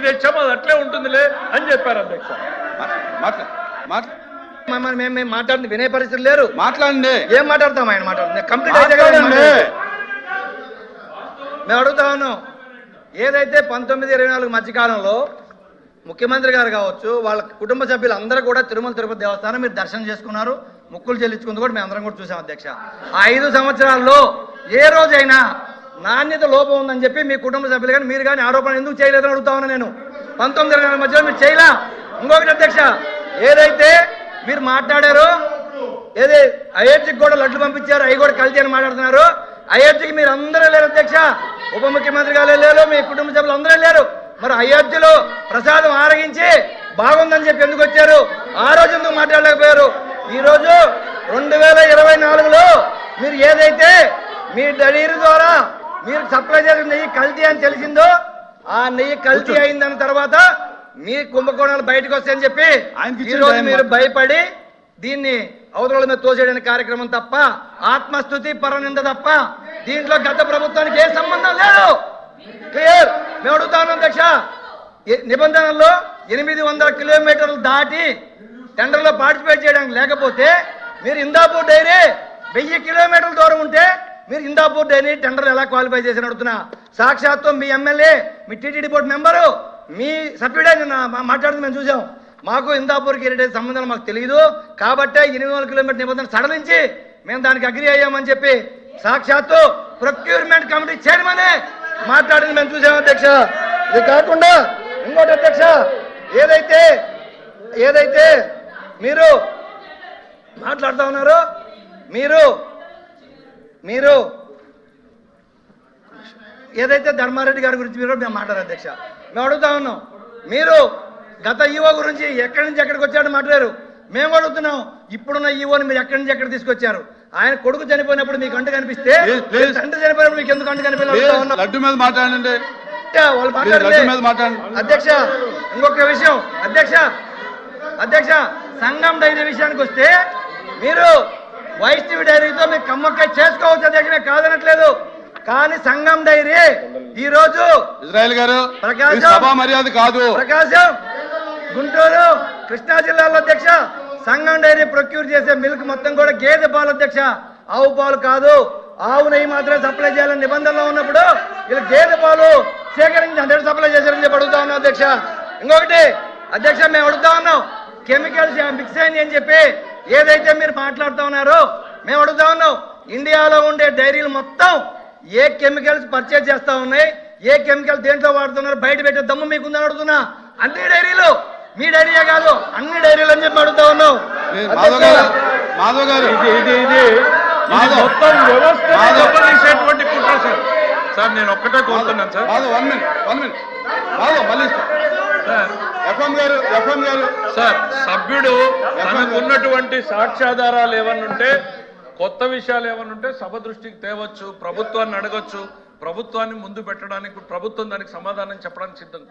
నుంచి తెచ్చాము అది అట్లే ఉంటుందిలే అని చెప్పారు అధ్యక్ష. మేము మాట్లాడింది వినే పరిస్థితి లేరు. మాట్లాడండి. ఏం మాట్లాడతాం? ఆయన మాట్లాడుతుంది కంప్లీట్ అయితే మేము అడుగుతా ఉన్నాం. ఏదైతే 1924 మధ్యకాలంలో ముఖ్యమంత్రి గారు కావచ్చు, వాళ్ళ కుటుంబ సభ్యులు అందరూ కూడా తిరుమల తిరుపతి దేవస్థానం మీరు దర్శనం చేసుకున్నారు, ముక్కులు చెల్లించుకుంది కూడా మేము అందరం కూడా చూసాం అధ్యక్ష. ఆ 5 సంవత్సరాల్లో ఏ రోజైనా నాణ్యత లోపం ఉందని చెప్పి మీ కుటుంబ సభ్యులు కానీ మీరు కానీ ఆరోపణ ఎందుకు చేయలేదని అడుగుతా ఉన్నా నేను. 1924 మధ్యలో మీరు చేయలా. ఇంకొకటి అధ్యక్ష, ఏదైతే మీరు మాట్లాడారో ఏది అయోధ్యకి కూడా లడ్లు పంపించారు, అవి కూడా కల్తీ అని మాట్లాడుతున్నారు. అయోధ్యకి మీరు అందరూ లేరు అధ్యక్ష, ఉప ముఖ్యమంత్రి గారు లేరు, మీ కుటుంబ సభ్యులు అందరూ లేరు. మరి అయోధ్యలో ప్రసాదం ఆరగించి బాగుందని చెప్పి ఎందుకు వచ్చారు? ఆ రోజు ఎందుకు మాట్లాడలేకపోయారు? ఈరోజు 2024లో మీరు ఏదైతే మీ డైరీ ద్వారా మీరు సప్లై చేసిన నెయ్యి కల్తీ అని తెలిసిందో, ఆ నెయ్యి కల్తీ అయిందని తర్వాత మీ కుంభకోణాలు బయటకు వస్తాయని చెప్పి ఈరోజు మీరు భయపడి దీన్ని అవతల మీద తోసేయడానికి కార్యక్రమం తప్ప, ఆత్మస్థుతి పరనింద తప్ప దీంట్లో గత ప్రభుత్వానికి ఏ సంబంధం లేదు. క్లియర్. మేము అడుగుతా ఉన్నాం అధ్యక్ష, నిబంధనల్లో 800 కిలోమీటర్లు దాటి టెండర్లో పార్టిసిపేట్ చేయడానికి లేకపోతే మీరు ఇందాపూర్ డైరీ 1000 కిలోమీటర్ల దూరం ఉంటే మీరు ఇందాపూర్ డైరీ టెండర్ ఎలా క్వాలిఫై చేసి అడుగుతున్నా. సాక్షాత్తు మీ ఎమ్మెల్యే, మీ టీటీడీ బోర్డు మెంబరు, మీ సభ్యుడే మాట్లాడుతూ మేము చూసాం. మాకు ఇందాపూర్కి హెరిటేజ్ సంబంధాలు మాకు తెలియదు కాబట్టే 800 కిలోమీటర్ నిబంధన సడలించి మేము దానికి అగ్రి అయ్యామని చెప్పి సాక్షాత్తు ప్రొక్యూర్మెంట్ కమిటీ చైర్మనే మాట్లాడింది మేము చూసాం అధ్యక్ష. ఇది కాకుండా ఇంకోటి అధ్యక్ష, ఏదైతే మీరు మాట్లాడుతూ ఉన్నారో మీరు ఏదైతే ధర్మారెడ్డి గారి గురించి మీరు మేము మాట్లాడారు అధ్యక్ష. మేము అడుగుతా ఉన్నాం, మీరు గత ఈవో గురించి ఎక్కడి నుంచి ఎక్కడికి వచ్చాడో మాట్లాడారు. మేము అడుగుతున్నాం, ఇప్పుడున్న ఈవోని మీరు ఎక్కడి నుంచి ఎక్కడ తీసుకొచ్చారు? ఆయన కొడుకు చనిపోయినప్పుడు మీకు అంటు కనిపిస్తే తండ్రి చనిపోయినప్పుడు మీకు ఎందుకు అంటు కనిపించారు? లడ్డు మీద మాట్లాడండి. వాళ్ళు మాట్లాడారు అధ్యక్ష. ఇంకొక విషయం అధ్యక్ష, సంఘం డైరీ విషయానికి వస్తే మీరు వైష్ణవి డైరీతో మీకు కమ్మక్క చేసుకోవచ్చు అధ్యక్ష, కాదనట్లేదు. కానీ సంఘం డైరీ ఈ రోజు ఇజ్రాయెల్ గారు మర్యాద కాదు. ప్రకాశం, గుంటూరు, కృష్ణా జిల్లాలో అధ్యక్ష సంఘం డైరీ ప్రొక్యూర్ చేసే మిల్క్ మొత్తం కూడా గేదె పాలు అధ్యక్ష, ఆవు పాలు కాదు. ఆవు నెయ్యి మాత్రమే సప్లై చేయాలని నిబంధనలో ఉన్నప్పుడు వీళ్ళు గేదె పాలు సేకరించి 100 సప్లై చేశారని చెప్పి అడుగుతా ఉన్నాం అధ్యక్ష. ఇంకొకటి అధ్యక్ష, మేము అడుగుతా ఉన్నాం, కెమికల్స్ మిక్స్ అయింది అని చెప్పి ఏదైతే మీరు మాట్లాడుతూ ఉన్నారో మేము అడుగుతా ఉన్నాం, ఇండియాలో ఉండే డైరీలు మొత్తం ఏ కెమికల్స్ పర్చేజ్ చేస్తా ఉన్నాయి, ఏ కెమికల్ దేంట్లో వాడుతున్నారు బయట పెట్టే దమ్ము మీకుందని అడుగుతున్నా. అన్ని డైరీలు, మీ డైరీయే కాదు అన్ని డైరీలు అని చెప్పి అడుగుతా ఉన్నాం. మాధవ్ గారు మొత్తం వ్యవస్థ కుట్ర సార్. నేను ఒక్కటే కోరుతున్నాను సార్. సార్, సభ్యుడు తనకున్నటువంటి సాక్ష్యాధారాలు ఏమన్నుంటే, కొత్త విషయాలు ఏమన్నుంటే సభ దృష్టికి తేవచ్చు, ప్రభుత్వాన్ని అడగొచ్చు, ప్రభుత్వాన్ని ముందు పెట్టడానికి ప్రభుత్వం దానికి సమాధానం చెప్పడానికి సిద్ధం.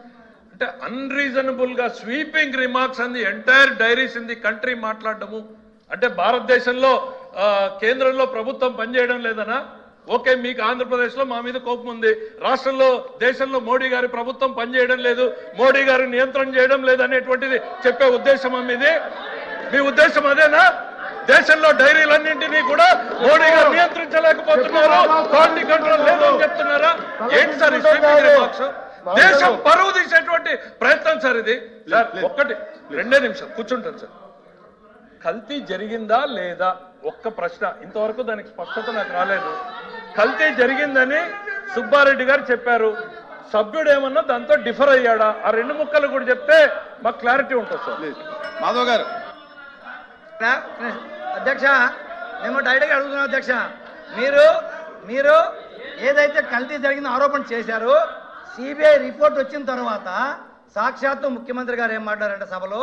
అంటే అన్రీజనబుల్ గా స్వీపింగ్ రిమార్క్స్ అంది entire dairies in the country మాట్లాడటము అంటే భారతదేశంలో కేంద్రంలో ప్రభుత్వం పనిచేయడం లేదనా? ఓకే, మీకు ఆంధ్రప్రదేశ్లో మా మీద కోపం ఉంది, రాష్ట్రంలో దేశంలో మోడీ గారి ప్రభుత్వం పనిచేయడం లేదు, మోడీ గారు నియంత్రణ చేయడం లేదు అనేటువంటిది చెప్పే ఉద్దేశం మీది? మీ ఉద్దేశం అదేనా? దేశంలో డైరీలన్నింటినీ కూడా మోడీ గారు నియంత్రించలేకపోతున్నారు, క్వాలిటీ కంట్రోల్ లేదు అని చెప్తున్నారా? ఏంటి సార్ ఈ స్వీపింగ్ రిమార్క్స్? దేశం పరువు తీసేటువంటి ప్రయత్నం సార్ ఇది. సార్ ఒక్కటి 2 నిమిషాలు కూర్చుంటాను సార్. కల్తీ జరిగిందా లేదా ఒక్క ప్రశ్న, ఇంతవరకు దానికి స్పష్టత నాకు రాలేదు. కల్తీ జరిగిందని సుబ్బారెడ్డి గారు చెప్పారు, సభ్యుడు ఏమన్నా దాంతో డిఫర్ అయ్యాడా? ఆ 2 ముక్కలు కూడా చెప్తే మాకు క్లారిటీ ఉంటుంది సార్. మాధవ్ గారు. అధ్యక్ష, మేము డైరెక్ట్గా అడుగుతున్నాం అధ్యక్ష, మీరు ఏదైతే కల్తీ జరిగిందో ఆరోపణ చేశారో సిబిఐ రిపోర్ట్ వచ్చిన తర్వాత సాక్షాత్తు ముఖ్యమంత్రి గారు ఏం మాట్లాడారంటే సభలో,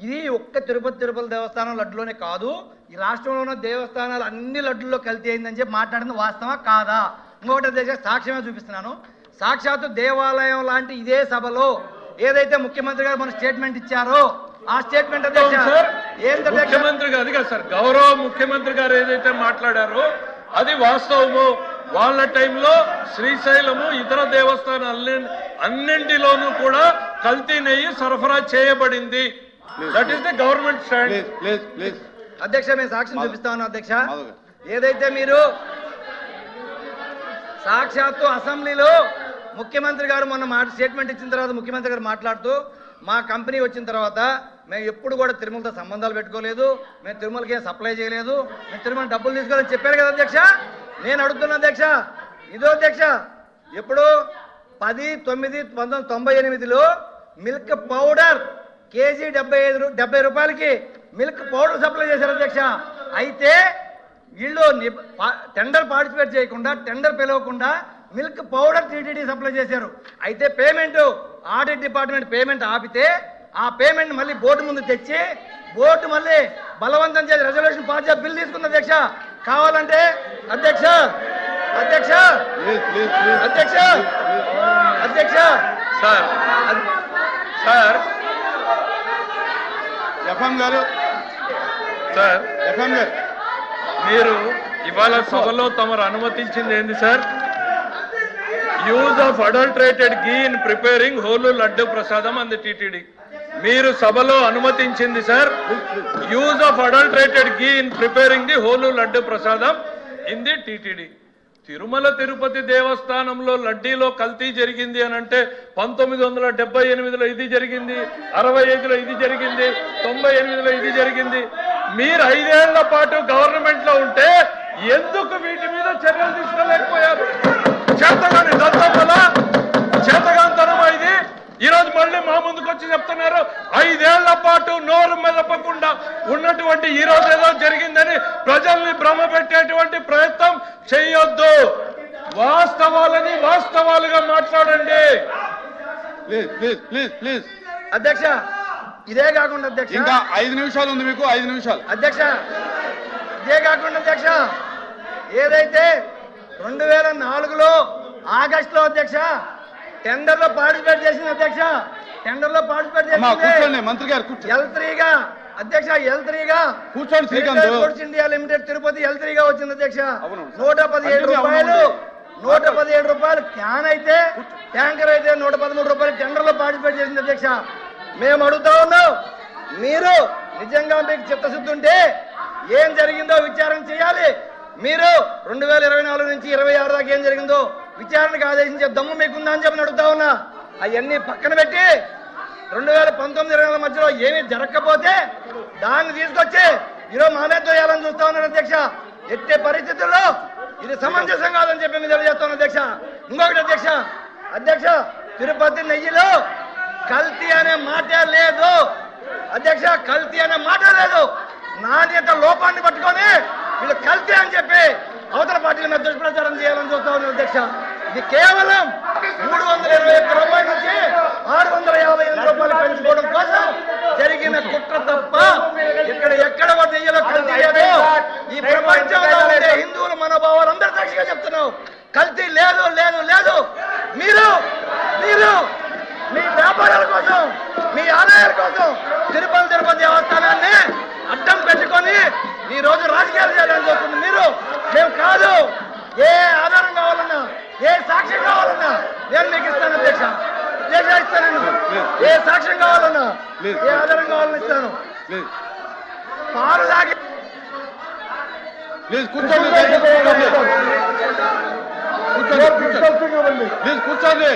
ఇది ఒక్క తిరుపతి దేవస్థానం లడ్డులోనే కాదు, ఈ రాష్ట్రంలో ఉన్న దేవస్థానాలు అన్ని లడ్డుల్లో కల్తీ అయిందని చెప్పి మాట్లాడింది వాస్తవా కాదా? ఇంకొకటి దగ్గర సాక్ష్యమే చూపిస్తున్నాను. సాక్షాత్తు దేవాలయం లాంటి ఇదే సభలో ఏదైతే ముఖ్యమంత్రి గారు మన స్టేట్మెంట్ ఇచ్చారో ఆ స్టేట్మెంట్ ముఖ్యమంత్రి గారు సార్, గౌరవ ముఖ్యమంత్రి గారు ఏదైతే మాట్లాడారో అది వాస్తవము. వాళ్ళ టైంలో శ్రీశైలము ఇతర దేవస్థానాలు అన్నింటిలోనూ కూడా కల్తీ నెయ్యి సరఫరా చేయబడింది. That is the government stand. Please please అధ్యక్ష మేము సాక్ష్యం చూపిస్తాను అధ్యక్ష. మాధవ్ గారు. ఏదైతే మీరు సాక్షాత్తు అసెంబ్లీలో ముఖ్యమంత్రి గారు మొన్న స్టేట్మెంట్ ఇచ్చిన తర్వాత ముఖ్యమంత్రి గారు మాట్లాడుతూ మా కంపెనీ వచ్చిన తర్వాత మేము ఎప్పుడు కూడా తిరుమలతో సంబంధాలు పెట్టుకోలేదు, మేము తిరుమలకి ఏం సప్లై చేయలేదు, మేము తిరుమల డబ్బులు తీసుకోవాలని చెప్పారు కదా అధ్యక్ష. నేను అడుగుతున్నా అధ్యక్ష, ఇదో అధ్యక్ష ఎప్పుడు 10/9/1998లో మిల్క్ పౌడర్ కేజీ 70 రూపాయలకి మిల్క్ పౌడర్ సప్లై చేశారు అధ్యక్ష. అయితే వీళ్ళు టెండర్ పార్టిసిపేట్ చేయకుండా, టెండర్ పిలవకుండా మిల్క్ పౌడర్ టీటీడీ సప్లై చేశారు. అయితే పేమెంట్ ఆడిట్ డిపార్ట్మెంట్ పేమెంట్ ఆపితే ఆ పేమెంట్ మళ్ళీ బోర్డు ముందు తెచ్చి బోర్డు మళ్ళీ బలవంతం చేసి రెజల్యూషన్ పాస్ చేసి బిల్ తీసుకుంది అధ్యక్ష. కావాలంటే అధ్యక్ష అధ్యక్ష అధ్యక్ష అధ్యక్ష సార్ సార్ ఎఫ్ఎం గారు సార్ ఎఫ్ఎం గారు మీరు ఇవాళ సభలో తమరు అనుమతించింది ఏంది sir? Use of adulterated ghee in preparing whole laddu prasadam అంది టీటీడీ. మీరు సభలో అనుమతించింది sir use of adulterated ghee in preparing the whole laddu prasadam in the TTD. Tirumala Tirupati దేవస్థానంలో లడ్డీలో కల్తీ జరిగింది అని అంటే 1978లో ఇది జరిగింది, 65లో ఇది జరిగింది, 98లో ఇది జరిగింది. మీరు 5 ఏళ్ల పాటు గవర్నమెంట్ లో ఉంటే ఎందుకు వీటి మీద చర్యలు తీసుకోలేకపోయారు? చేతగాని దత్తపల చేతగాంతనమా ఇది? ఈరోజు మళ్ళీ మా ముందుకు వచ్చి చెప్తున్నారు 5 ఏళ్ల పాటు నోరు మెదపకుండా ఉన్నటువంటి ఈ రోజు ఏదో జరిగిందని ప్రజల్ని భ్రమ పెట్టేటువంటి ప్రయత్నం చేయొద్దు. వాస్తవాలని వాస్తవాలుగా మాట్లాడండి. ప్లీజ్ ప్లీజ్ ప్లీజ్ ప్లీజ్ అధ్యక్ష ఇదే కాకుండా అధ్యక్ష ఇంకా 5 నిమిషాలు ఉంది మీకు, 5 నిమిషాలు అధ్యక్ష. ఇదే కాకుండా అధ్యక్ష ఏదైతే 2004లో ఆగస్టులో అధ్యక్ష టెండర్ లో పార్టిసిపేట్ చేసింది అధ్యక్ష, టెండర్ లో పార్టిసిపేట్ కూర్చోండి మంత్రి గారు కూర్చోండి. L3గా అధ్యక్ష L3గా కూర్చోండి Srikanth. Foods India limited Tirupati L3గా వచ్చింది అధ్యక్ష. అవును. 117 రూపాయలు 117 రూపాయలు క్యాన్ అయితే, ట్యాంకర్ అయితే 113 రూపాయలు టెండర్ లో పార్టిసిపేట్ చేసింది అధ్యక్ష. మేము అడుగుతా ఉన్నాం, మీరు నిజంగా మీకు చిత్తశుద్ధి ఉంటే ఏం జరిగిందో విచారణ చేయాలి. మీరు 2024 నుంచి 26 దాకా ఏం జరిగిందో విచారణకు ఆదేశించే దమ్ము మీకుందా అని చెప్పి అడుగుతా ఉన్నా. అవన్నీ పక్కన పెట్టి 2019-24 మధ్యలో ఏమీ జరగకపోతే దాన్ని తీసుకొచ్చి ఈరోజు మా మీద వేయాలని చూస్తా ఉన్నారు అధ్యక్ష. ఎట్టే పరిస్థితుల్లో ఇది సమంజసం కాదని చెప్పి మీరు తెలియజేస్తాను అధ్యక్ష. ఇంకొకటి అధ్యక్ష, అధ్యక్ష తిరుపతి నెయ్యిలో కల్తీ అనే మాట లేదు అధ్యక్ష, కల్తీ అనే మాట లేదు. నాణ్యత లోపాన్ని పట్టుకొని వీళ్ళు కల్తీ అని చెప్పి అవతల పార్టీల మీద దుష్ప్రచారం చేయాలని చూస్తా ఉన్నారు అధ్యక్ష. ఇది కేవలం 321 రూపాయల నుంచి 658 రూపాయలు పెంచుకోవడం కోసం జరిగిన కుట్ర తప్ప ఇక్కడ ఎక్కడ నెయ్యిలో కల్తీ లేదు. ఈ ప్రపంచంలో ఉండే హిందువుల మనోభావాలు అందరూ సాక్షిగా చెప్తున్నాం, కల్తీ లేదు లేదు లేదు. మీరు మీరు మీ వ్యాపారాల కోసం, మీ ఆదాయాల కోసం తిరుపతి దేవస్థానాన్ని అడ్డం పెట్టుకొని ఈ రోజు రాజకీయాలు చేయాలని చూస్తుంది మీరు. మేము కాదు, ఏ ఆధారం కావాలన్నా, ఏ సాక్ష్యం కావాలన్నా నేను మీకు ఇస్తాను అధ్యక్ష. ఇస్తాను నేను, ఏ సాక్ష్యం కావాలన్నా, ఏ ఆధారం కావాలన్నా ఇస్తాను. పాలు తాగి ప్లీజ్ కూర్చోండి ప్లీజ్ కూర్చోండి.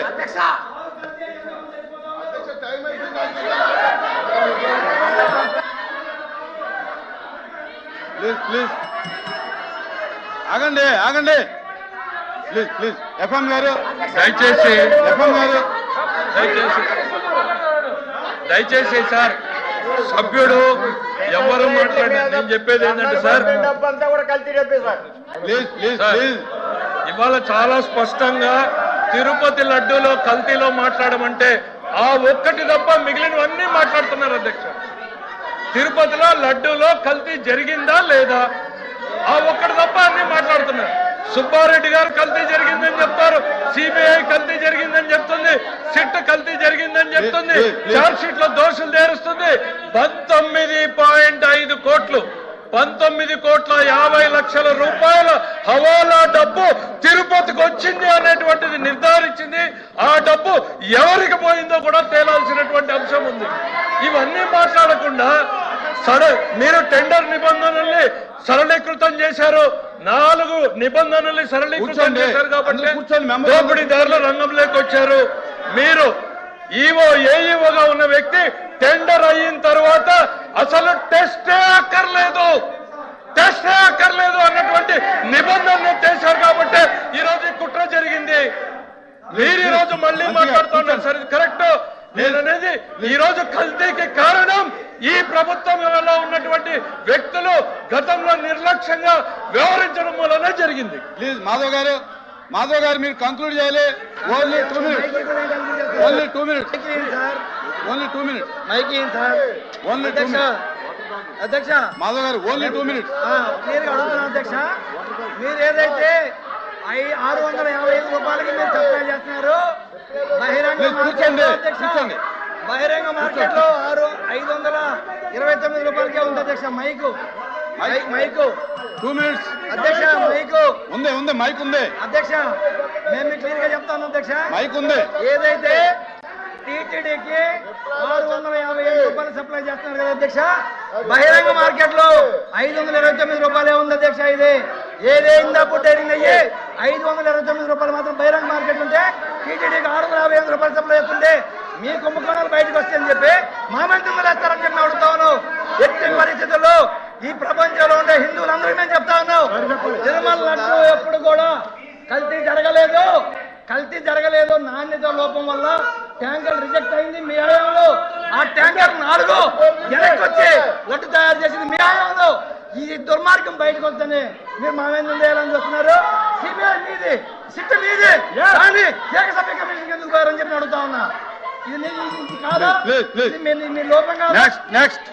ప్లీజ్ ప్లీజ్ ఆగండి ఆగండి ప్లీజ్ ప్లీజ్. ఎఫ్ఎం గారు దయచేసి ఎఫ్ఎం గారు దయచేసి సార్ సభ్యుడు ఎవరు మాట్లాడి నేను చెప్పేది ఏంటంటే sir please please sir, please ఇవాళ చాలా స్పష్టంగా తిరుపతి లడ్డూలో కల్తీలో మాట్లాడమంటే ఆ ఒక్కటి తప్ప మిగిలినవన్నీ మాట్లాడుతున్నారు అధ్యక్ష. తిరుపతిలో లడ్డూలో కల్తీ జరిగిందా లేదా ఆ ఒక్కటి తప్ప అన్ని మాట్లాడుతున్నారు. సుబ్బారెడ్డి గారు కల్తీ జరిగిందని చెప్తారు, సిబిఐ కల్తీ జరిగిందని చెప్తుంది, సిట్ కల్తీ జరిగిందని చెప్తుంది, చార్జ్ షీట్ లో దోషులు చేరుస్తుంది. 19.5 కోట్లు 19,50,00,000 రూపాయల హవాలా డబ్బు తిరుపతికి వచ్చింది అనేటువంటిది నిర్ధారించింది. ఆ డబ్బు ఎవరికి పోయిందో కూడా తేలాల్సినటువంటి అంశం ఉంది. ఇవన్నీ మాట్లాడకుండా మీరు టెండర్ నిబంధనల్ని సరళీకృతం చేశారు. 4 నిబంధనల్ని సరళీకృతం కూర్చోండి. చేశారు కాబట్టి కూర్చోండి, మెంబర్ దోపిడీదారులు రంగంలోకి వచ్చారు. మీరు ఏఈఓగా ఉన్న వ్యక్తి టెండర్ అయిన తర్వాత అసలు టెస్టే అక్కర్లేదు అన్నటువంటి నిబంధనలు చేశారు కాబట్టి ఈరోజు ఈ కుట్ర జరిగింది. మీరు ఈ రోజు మళ్ళీ మాట్లాడుతున్నారు సరే కరెక్ట్. నేననేది ఈ రోజు కల్తీకి కారణం ఈ ప్రభుత్వం వల్ల ఉన్నటువంటి వ్యక్తులు గతంలో నిర్లక్ష్యంగా వ్యవహరించడం వల్లనే జరిగింది. ప్లీజ్ మాధవ్ గారు మీరు కంక్లూడ్ చేయాలి. Only 2 minutes. Only 2 minutes. Only 2 minutes. Only 2 minutes. అధ్యక్ష మాధవ్ గారు ఓన్లీ 2 minutes. మీరు అడుగుతున్నారు అధ్యక్ష, మీరు ఏదైతే 655 రూపాయలకి మీరు సప్లై చేస్తున్నారు బహిరంగ కూర్చోండి, అధ్యక్ష, కూర్చోండి. బహిరంగ మార్కెట్ లో 529 రూపాయలకే ఉంది అధ్యక్ష. Mic 2 minutes. అధ్యక్ష మైకు ఉంది మైక్ ఉంది. అధ్యక్ష మేము క్లియర్ గా చెప్తాను అధ్యక్ష, మైక్ ఉంది. ఏదైతే టీటీడీకి 655 రూపాయలు సప్లై చేస్తున్నారు కదా అధ్యక్ష, బహిరంగ మార్కెట్ లో 529 రూపాయలే ఉంది అధ్యక్ష. ఇది ఏదైందా పుట్టేరింగ్ అయ్యి 529 రూపాయలు మాత్రం బహిరంగ మార్కెట్ ఉంటే టీటీడీకి 655 రూపాయలు సప్లై చేస్తుంటే మీ కుంభకోణాలు బయటకు వస్తాయని చెప్పి మా మంత్రి వేస్తారని చెప్పి అడుగుతాను. ఎట్టి పరిస్థితుల్లో ఈ ప్రపంచంలో ఉండే హిందువులందరికీ మేము చెప్తా ఉన్నాం, తిరుమల లడ్డు ఎప్పుడు కూడా కల్తీ జరగలేదు. నాణ్యత లోపం వల్ల ట్యాంకర్ రిజెక్ట్ అయింది మీ హయాంలో. ఆ ట్యాంకర్ 4 వెనక్కి వచ్చి లడ్డు తయారు చేసింది మీ హయాంలో. ఈ దుర్మార్గం బయటకు వస్తేనే మీరు మా మీద చేయాలని చూస్తున్నారు. సిబిఐ మీది, సిట్ మీది, కానీ ఏకసభ్య కమిషన్ ఎందుకు పోయారని చెప్పి అడుగుతా ఉన్నా. ఇది కాదా? Please. మీ లోపం కాదా? నెక్స్ట్